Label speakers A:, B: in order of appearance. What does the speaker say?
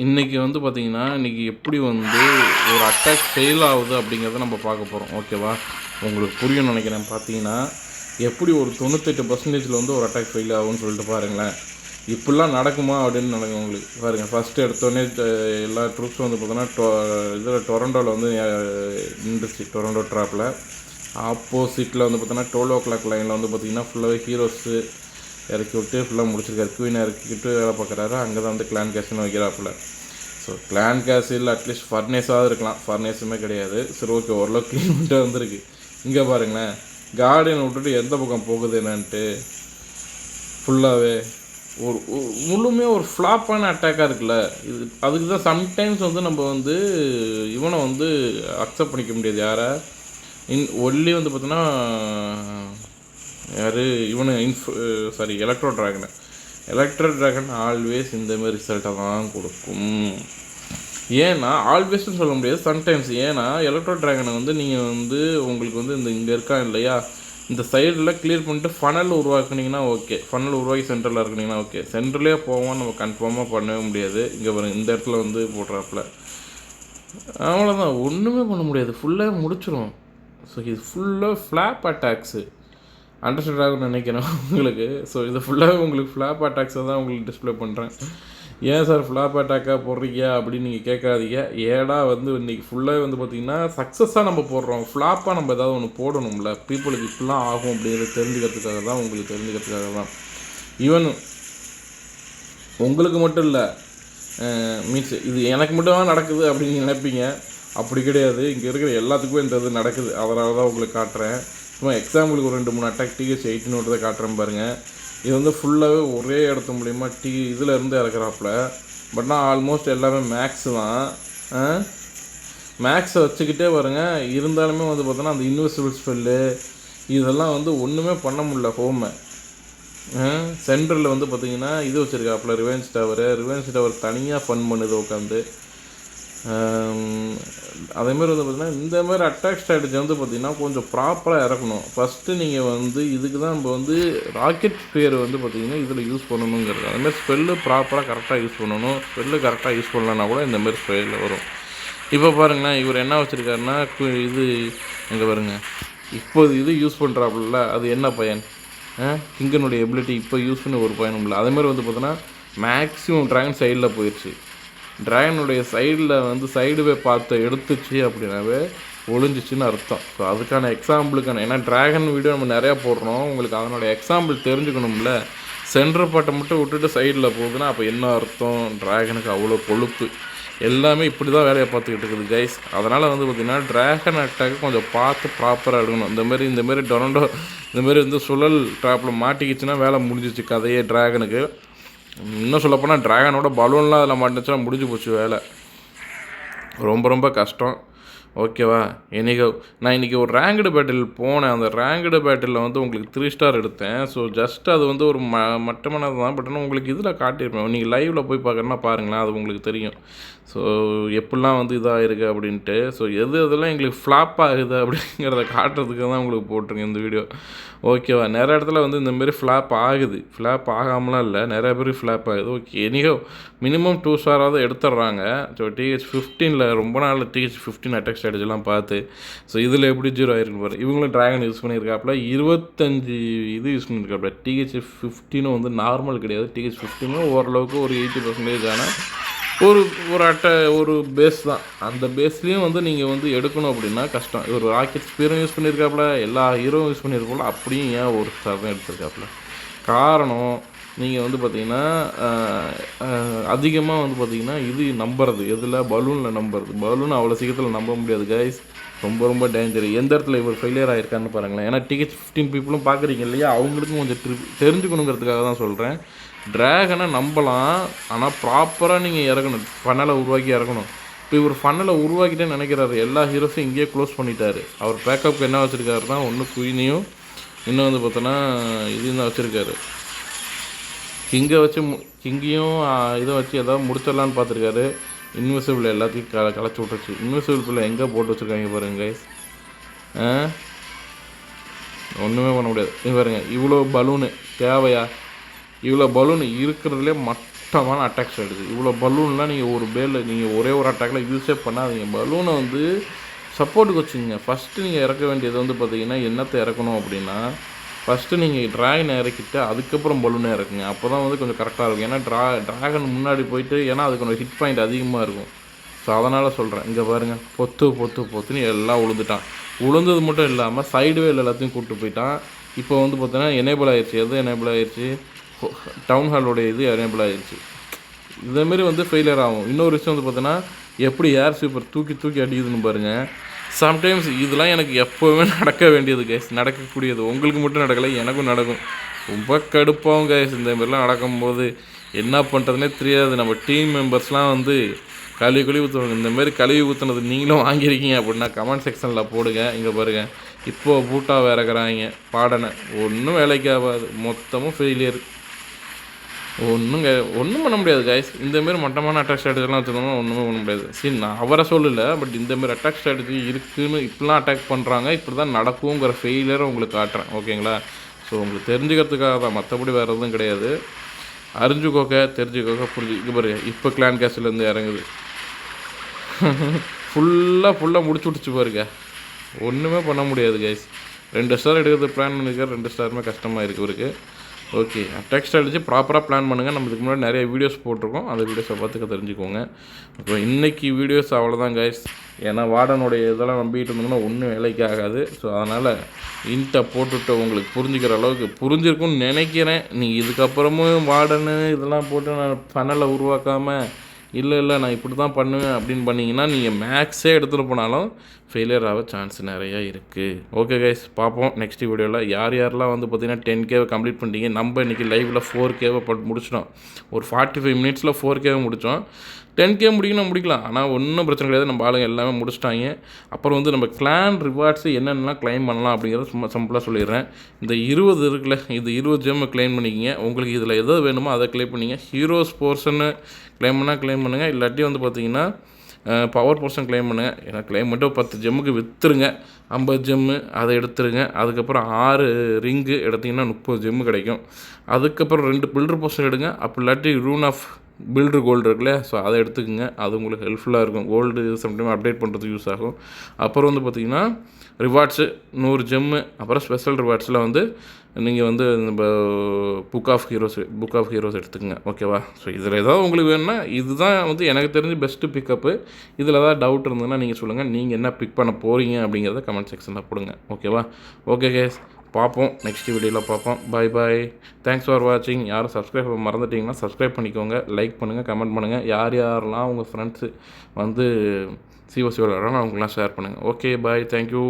A: இன்னைக்கு வந்து பார்த்தீங்கன்னா, இன்னைக்கு எப்படி வந்து ஒரு அட்டாக் ஃபெயில் ஆகுது அப்படிங்கிறத நம்ம பார்க்க போறோம். ஓகேவா? உங்களுக்கு புரியும்னு நெனைக்கிறேன். பார்த்தீங்கன்னா, எப்படி ஒரு 98% வந்து ஒரு அட்டாக் ஃபெயில் ஆகும்னு சொல்லிட்டு பாருங்களேன். இப்படிலாம் நடக்குமா அப்படின்னு நடக்கும் உங்களுக்கு. பாருங்க ஃபர்ஸ்ட்டு எடுத்தோனே எல்லா ட்ரூப்ஸும் வந்து பார்த்தோன்னா, இதில டொரண்டோல வந்து நின்றுச்சு. டொரண்டோ ட்ராப்ல. ஆப்போசிட்ல வந்து பார்த்தோன்னா, 12:00 லைன்ல வந்து பார்த்தீங்கன்னா, ஃபுல்லாவே ஹீரோஸு இறக்கி விட்டு ஃபுல்லாக முடிச்சிருக்காரு. குயினை இறக்கிக்கிட்டு வேலை பார்க்குறாரு. அங்கே தான் வந்து கிளான் கேஷ்னு வைக்கிறாப்புல. ஸோ கிளான் கேஸ் இல்லை அட்லீஸ்ட் ஃபர்னேஸாவது இருக்கலாம். ஃபர்னேஸுமே கிடையாது. சரி ஓகே, ஓரளவுக்கு க்ளீன் பண்ணிட்டு வந்திருக்கு. இங்கே பாருங்களேன், கார்டியனை விட்டுட்டு எந்த பக்கம் போகுது என்னன்ட்டு ஃபுல்லாகவே ஒரு முழுமையாக ஒரு ஃப்ளாப்பான அட்டாக்காக இருக்குல்ல. இது அதுக்கு தான் சம்டைம்ஸ் வந்து நம்ம வந்து இவனை வந்து அக்செப்ட் பண்ணிக்க முடியாது. யாரை ஒன்லி வந்து பார்த்தோன்னா யார் இவனு சாரி எலக்ட்ரோ ட்ராகன் ஆல்வேஸ் இந்தமாரி ரிசல்ட்டை தான் கொடுக்கும். ஏன்னா ஆல்வேஸ்ன்னு சொல்ல முடியாது, சம்டைம்ஸ். ஏன்னா எலக்ட்ரோ ட்ராகனை வந்து நீங்கள் வந்து உங்களுக்கு வந்து இங்கே இருக்கா இல்லையா, இந்த சைடில் கிளியர் பண்ணிட்டு ஃபனல் உருவாக்குனீங்கன்னா ஓகே. ஃபனல் உருவாக்கி சென்டரில் இருக்குனீங்கன்னா ஓகே. சென்டர்லேயே போவோம் நம்ம கன்ஃபார்மாக பண்ணவே முடியாது. இங்கே பாருங்க, இந்த இடத்துல வந்து போடுறாப்புல அவ்வளோதான், ஒன்றுமே பண்ண முடியாது. ஃபுல்லாக முடிச்சிடும். ஸோ இது ஃபுல்லாக ஃப்ளாப் அட்டாக்ஸு. அண்டர்ஸ்டாண்ட் ஆகும்னு நினைக்கிறேன் உங்களுக்கு. ஸோ இது ஃபுல்லாகவே உங்களுக்கு ஃப்ளாப் அட்டாக்ஸை தான் உங்களுக்கு டிஸ்பிளே பண்ணுறேன். ஏன் சார் ஃப்ளாப் அட்டாக்காக போடுறீங்க அப்படின்னு நீங்கள் கேட்காதீங்க. ஏடா வந்து இன்றைக்கி ஃபுல்லாகவே வந்து பார்த்திங்கன்னா சக்ஸஸாக நம்ம போடுறோம். ஃப்ளாப்பாக நம்ம ஏதாவது ஒன்று போடணும்ல, பீப்புளுக்கு இப்படிலாம் ஆகும் அப்படிங்கிறது தெரிஞ்சுக்கிறதுக்காக தான், உங்களுக்கு தெரிஞ்சுக்கிறதுக்காக தான். ஈவன் உங்களுக்கு மட்டும் இல்லை, மீன்ஸ் இது எனக்கு மட்டும் தான் நடக்குது அப்படின்னு நினைப்பீங்க. அப்படி கிடையாது, இங்கே இருக்கிற எல்லாத்துக்குமே இந்த இது நடக்குது. அதனால தான் உங்களுக்கு காட்டுறேன். சும்மா எக்ஸாம்பிளுக்கு ஒரு 2-3 அட்டாக் டிஹெச் 18 காட்டுறேன் பாருங்கள். இது வந்து ஃபுல்லாகவே ஒரே இடத்து மூலிமா இதில் இருந்து இறக்குறாப்புல. பட் நான் ஆல்மோஸ்ட் எல்லாமே மேக்ஸு தான். மேக்ஸை வச்சுக்கிட்டே பாருங்க. இருந்தாலுமே வந்து பார்த்தோன்னா அந்த இன்விசிபிள் ஸ்பெல்லு இதெல்லாம் வந்து ஒன்றுமே பண்ண முடியல. ஹோமை சென்டரில் வந்து பார்த்திங்கன்னா இது வச்சுருக்காப்புல, ரிவெஞ்ச் டவர் தனியாக ஃபன் பண்ணுது உட்காந்து. அதேமாதிரி வந்து பார்த்திங்கன்னா இந்தமாதிரி அட்டாக் ஸ்ட்ராட்டஜி வந்து பார்த்திங்கன்னா கொஞ்சம் ப்ராப்பராக இறக்கணும். ஃபஸ்ட்டு நீங்கள் வந்து இதுக்கு தான் நம்ம வந்து ராக்கெட் ஸ்பியர் வந்து பார்த்திங்கன்னா இதில் யூஸ் பண்ணணுங்கிறது. அதுமாதிரி ஸ்பெல்லு ப்ராப்பராக கரெக்டாக யூஸ் பண்ணணும். ஸ்பெல்லு கரெக்டாக யூஸ் பண்ணலன்னா கூட இந்தமாதிரி ஸ்பெல்லில் வரும். இப்போ பாருங்களேன், இவர் என்ன வச்சுருக்காருன்னா இது எங்கே பாருங்கள், இப்போது இது யூஸ் பண்ணுறாப்புல, அது என்ன பயன்? கிங்கனுடைய எபிலிட்டி இப்போ யூஸ் பண்ணி ஒரு பயனும் இல்லை. அதேமாதிரி வந்து பார்த்தோன்னா மேக்ஸிமம் ட்ராகன் சைடில் போயிடுச்சு. ட்ராகனுடைய சைடில் வந்து சைடுவே பார்த்து எடுத்துச்சு அப்படின்னாவே ஒளிஞ்சிச்சின்னு அர்த்தம். ஸோ அதுக்கான எக்ஸாம்பிளுக்கான, ஏன்னா ட்ராகன் வீடியோ நம்ம நிறையா போடுறோம், உங்களுக்கு அதனுடைய எக்ஸாம்பிள் தெரிஞ்சுக்கணும்ல. சென்டர் பாட்டை மட்டும் விட்டுட்டு சைடில் போகுதுன்னா அப்போ என்ன அர்த்தம்? ட்ராகனுக்கு அவ்வளோ கொழுப்பு. எல்லாமே இப்படி தான் வேலையை பார்த்துக்கிட்டு இருக்குது கைஸ். அதனால் வந்து பார்த்திங்கன்னா ட்ராகன் அட்டாக்கு கொஞ்சம் பார்த்து ப்ராப்பராக எடுக்கணும். இந்தமாரி டொரண்டோ இந்தமாரி வந்து சுழல் ட்ராப்பில் மாட்டிக்கிச்சுன்னா வேலை முடிஞ்சிச்சு கதையே ட்ராகனுக்கு. இன்னும் சொல்லப்போனால் ட்ராகனோட பலூன்லாம் அதில் மாட்டுச்சுன்னா முடிஞ்சு போச்சு வேலை. ரொம்ப கஷ்டம். ஓகேவா? நான் இன்றைக்கி ஒரு ரேங்க்டு பேட்டில் போனேன். அந்த ரேங்க்டு பேட்டிலில் வந்து உங்களுக்கு 3 ஸ்டார் எடுத்தேன். ஸோ ஜஸ்ட் அது வந்து ஒரு மட்டமானது தான். பட் ஆனால் உங்களுக்கு இதில் காட்டியிருப்பேன். நீங்கள் லைவில் போய் பார்க்குறேன்னா பாருங்களேன், அது உங்களுக்கு தெரியும். ஸோ எப்படிலாம் வந்து இதாக இருக்குது அப்படின்ட்டு. ஸோ எதெல்லாம் எங்களுக்கு ஃப்ளாப் ஆகுது அப்படிங்கிறத காட்டுறதுக்கு தான் உங்களுக்கு போட்டிருக்கேன் இந்த வீடியோ. ஓகேவா? நிறைய இடத்துல வந்து இந்தமாரி ஃப்ளாப் ஆகுது. ஃப்ளாப் ஆகாமலாம் இல்லை, நிறைய பேர் ஃப்ளாப் ஆகுது. ஓகே, மினிமம் 2 ஸ்டாராவது எடுத்துடுறாங்க. ஸோ TH15 ரொம்ப நாள் TH15 அட்டாக் ஸ்ட்ராட்டஜிலாம் பார்த்து. ஸோ இதில் எப்படி 0 ஆகிருக்கு பாரு. இவங்களும் ட்ராகன் யூஸ் பண்ணியிருக்காப்புல, 25 இது யூஸ் பண்ணியிருக்காப்புல. TH15 வந்து நார்மல் கிடையாது. TH15 ஓரளவுக்கு ஒரு 80% ஆனால் ஒரு பேஸ் தான். அந்த பேஸ்லேயும் வந்து நீங்கள் வந்து எடுக்கணும் அப்படின்னா கஷ்டம். ஒரு ராக்கெட் ஸ்பீரும் யூஸ் பண்ணியிருக்காப்புல, எல்லா ஹீரோவும் யூஸ் பண்ணியிருக்கோம்ல, அப்படியும் ஏன் ஒரு ஸ்டார் தான் எடுத்திருக்காப்புல? காரணம் நீங்கள் வந்து பார்த்திங்கன்னா அதிகமாக வந்து பார்த்திங்கன்னா இது நம்புறது எதில், பலூனில் நம்புறது. பலூன் அவ்வளோ சீக்கிரத்தில் நம்ப முடியாது கைஸ். ரொம்ப டேஞ்சர். எந்த இடத்துல இவர் ஃபெயிலியர் ஆகிருக்கான்னு பாருங்களேன். ஏன்னா TH15 பீப்புளும் பார்க்குறீங்க இல்லையா, அவங்களுக்கும் கொஞ்சம் தெரிஞ்சுக்கணுங்கிறதுக்காக தான் சொல்கிறேன். ட்ராகனை நம்பலாம், ஆனால் ப்ராப்பராக நீங்கள் இறக்கணும். ஃபனலை உருவாக்கி இறக்கணும். இப்போ இவர் ஃபனலை உருவாக்கிட்டே நினைக்கிறாரு. எல்லா ஹீரோஸும் இங்கேயே க்ளோஸ் பண்ணிட்டாரு. அவர் பேக்கப்புக்கு என்ன வச்சுருக்காருன்னா, ஒன்று குயினையும், இன்னும் வந்து பார்த்தோன்னா இதையும் தான் வச்சுருக்காரு. கிங்கையும் இதை வச்சு எதாவது முடிச்சிடலான்னு பார்த்துருக்காரு. இன்விசிபிள் எல்லாத்தையும் களைச்சி விட்டுருச்சு. இன்விசிபிள் பிள்ளை எங்கே போட்டு வச்சுருக்காங்க பாருங்க கைஸ். ஒன்றுமே பண்ண முடியாது. பாருங்க, இவ்வளோ பலூனு தேவையா? இவ்வளோ பலூன் இருக்கிறதுலே மட்டமான அட்டாக் ஸ்ட்ராட்டஜி. இவ்வளோ பலூன்லாம் நீங்கள் ஒரு பேரில் நீங்கள் ஒரே ஒரு அட்டாக்கில் யூஸே பண்ணாதீங்க. பலூனை வந்து சப்போர்ட்டுக்கு வச்சுங்க. ஃபஸ்ட்டு நீங்கள் இறக்க வேண்டியது வந்து பார்த்தீங்கன்னா என்னத்தை இறக்கணும் அப்படின்னா, ஃபஸ்ட்டு நீங்கள் ட்ராகனை இறக்கிட்டு அதுக்கப்புறம் பலூனை இறக்குங்க. அப்போ தான் வந்து கொஞ்சம் கரெக்டாக இருக்கும். ஏன்னா ட்ராகன் முன்னாடி போயிட்டு ஏன்னா அதுக்கு கொஞ்சம் ஹிட் பாயிண்ட் அதிகமாக இருக்கும். ஸோ அதனால் சொல்கிறேன். இங்கே பாருங்கள், பொத்துன்னு எல்லாம் உழுந்துட்டான். உழுந்தது மட்டும் இல்லாமல் சைடு வேல் எல்லாத்தையும் கூப்பிட்டு போயிட்டான். இப்போ வந்து பார்த்தீங்கன்னா எனேபிள் ஆயிடுச்சு. எது எனேபிள் ஆயிடுச்சு? டவுன் ஹாலோடைய இது எனேபிள் ஆயிடுச்சு. இதேமாரி வந்து ஃபெயிலியர் ஆகும். இன்னொரு விஷயம் வந்து பார்த்தீங்கன்னா, எப்படி ஏர் ஸ்வீப்பர் தூக்கி அடிக்குதுன்னு பாருங்கள். சம்டைம்ஸ் இதெல்லாம் எனக்கு எப்போவுமே நடக்க வேண்டியது கைஸ், நடக்கக்கூடியது. உங்களுக்கு மட்டும் நடக்கலை, எனக்கும் நடக்கும். ரொம்ப கடுப்பாகும் கைஸ் இந்த மாதிரிலாம் நடக்கும்போது. என்ன பண்ணுறதுனே தெரியாது. நம்ம டீம் மெம்பர்ஸ்லாம் வந்து கழுவி ஊற்றுவாங்க. இந்தமாரி கழுவி ஊற்றுனது நீங்களும் வாங்கியிருக்கீங்க அப்படின்னா கமெண்ட் செக்ஷனில் போடுங்க. இங்கே பாருங்கள், இப்போது பூட்டா இறக்குறாங்க பாடனை. ஒன்றும் வேலைக்கு ஆகாது, மொத்தமும் ஃபெயிலியர். ஒன்றும் பண்ண முடியாது கைஸ். இந்தமாரி மட்டமான அட்டாக் ஸ்ட்ராட்டஜிலாம் வச்சுருந்தோம்னா ஒன்றுமே பண்ண முடியாது. சரி, நான் அவரை சொல்லலை, பட் இந்தமாரி அட்டாக் ஸ்ட்ராட்டஜி இருக்குதுன்னு இப்படிலாம் அட்டாக் பண்ணுறாங்க, இப்படி தான் நடக்குங்கிற ஃபெயிலியரை உங்களுக்கு காட்டுறேன். ஓகேங்களா? ஸோ உங்களுக்கு தெரிஞ்சுக்கிறதுக்காக தான், மற்றபடி வேறு எதுவும் கிடையாது. தெரிஞ்சுக்கோக்க இங்கே பாருங்க, இப்போ கிளான் கேஸ்ட்லேருந்து இறங்குது. ஃபுல்லாக முடிச்சு விட்டுச்சு பாருங்க. ஒன்றுமே பண்ண முடியாது கைஸ். 2 ஸ்டார் எடுக்கிறது பிளான் பண்ணியிருக்காரு, 2 ஸ்டாருமே கஷ்டமாக இருக்குது இவருக்கு. ஓகே, அட்டாக் ஸ்ட்ராட்டஜி ப்ராப்பராக பிளான் பண்ணுங்கள். நம்ம இதுக்கு முன்னாடி நிறைய வீடியோஸ் போட்டிருக்கோம், அந்த வீடியோஸை பார்த்துக்க தெரிஞ்சுக்கோங்க. அப்புறம் இன்றைக்கி வீடியோஸ் அவ்வளோதான் கைஸ். ஏன்னா வார்டனுடைய இதெல்லாம் நம்பிக்கிட்டு இருந்தோம்னா ஒன்றும் வேலைக்கு ஆகாது. ஸோ அதனால் இன்ட்டை போட்டுவிட்டு உங்களுக்கு புரிஞ்சுக்கிற அளவுக்கு புரிஞ்சிருக்கும்னு நினைக்கிறேன். நீங்கள் இதுக்கப்புறமும் வார்டனு இதெல்லாம் போட்டு நான் ஃபனலை உருவாக்காமல் இல்லை நான் இப்படி தான் பண்ணுவேன் அப்படின்னு பண்ணிங்கன்னா நீங்கள் மேக்ஸே எடுத்துகிட்டு போனாலும் ஃபெயிலியர் ஆக சான்ஸ் நிறையா இருக்குது. ஓகே கைஸ், பார்ப்போம் நெக்ஸ்ட் வீடியோவில். யாரெல்லாம் வந்து பார்த்திங்கன்னா 10K கம்ப்ளீட் பண்ணிட்டீங்க. நம்ம இன்றைக்கி லைவில் 4K முடிச்சிட்டோம். ஒரு 45 மினிட்ஸில் 4K முடித்தோம். 10K முடிக்கலாம், ஆனால் ஒன்றும் பிரச்சனை கிடையாது. நம்ம ஆளுங்க எல்லாமே முடிச்சிட்டாங்க. அப்புறம் வந்து நம்ம கிளான் ரிவார்ட்ஸு என்னென்னலாம் கிளைம் பண்ணலாம் அப்படிங்கிறத சும்மா சிம்பிளாக சொல்லிடுறேன். இந்த 20 இருக்குல்ல, இது 20 ஜெம்மை கிளைம் பண்ணிக்கிங்க. உங்களுக்கு இதில் எது வேணுமோ அதை கிளைம் பண்ணிங்க. ஹீரோஸ் போர்ஷன்னு கிளைம் பண்ணுங்கள். இல்லாட்டி வந்து பார்த்திங்கன்னா பவர் போர்ஷன் கிளைம் பண்ணுங்கள். ஏன்னா கிளைம் பண்ணிட்டு 10 ஜெம்முக்கு விற்றுருங்க. 50 ஜெம்மு அதை எடுத்துருங்க. அதுக்கப்புறம் 6 ரிங்கு எடுத்திங்கன்னா 30 ஜெம்மு கிடைக்கும். அதுக்கப்புறம் 2 பில்டர் போர்ஷன் எடுங்க. அப்படி இல்லாட்டி ரூன் ஆஃப் பில்டர் கோல்டு இருக்குல்ல, ஸோ அதை எடுத்துக்கோங்க. அது உங்களுக்கு ஹெல்ப்ஃபுல்லாக இருக்கும். கோல்டு சம்டைம் அப்டேட் பண்ணுறதுக்கு யூஸ் ஆகும். அப்புறம் வந்து பார்த்திங்கன்னா ரிவார்ட்ஸு 100 ஜெம்மு. அப்புறம் ஸ்பெஷல் ரிவார்ட்ஸில் வந்து நீங்கள் வந்து நம்ம புக் ஆஃப் ஹீரோஸ் எடுத்துக்கங்க. ஓகேவா? ஸோ இதில் ஏதாவது உங்களுக்கு வேணும்னா இதுதான் வந்து எனக்கு தெரிஞ்சு பெஸ்ட்டு பிக்கப்பு. இதில் ஏதாவது டவுட் இருந்ததுன்னா நீங்கள் சொல்லுங்கள். நீங்கள் என்ன பிக் பண்ண போகிறீங்க அப்படிங்கிறத கமெண்ட் செக்ஷனில் போடுங்க. ஓகேவா? ஓகே கேஸ், பார்ப்போம் நெக்ஸ்ட் வீடியோவில் பார்ப்போம். பாய். தேங்க்ஸ் ஃபார் வாட்சிங். யாரும் சப்ஸ்கிரைப் மறந்துட்டிங்கன்னா சப்ஸ்கிரைப் பண்ணிக்கோங்க. லைக் பண்ணுங்கள், கமெண்ட் பண்ணுங்கள். யாரெல்லாம் உங்கள் ஃப்ரெண்ட்ஸு வந்து சிஓசி விளையாடுறாங்க அவங்களாம் ஷேர் பண்ணுங்கள். ஓகே, பாய், தேங்க்யூ.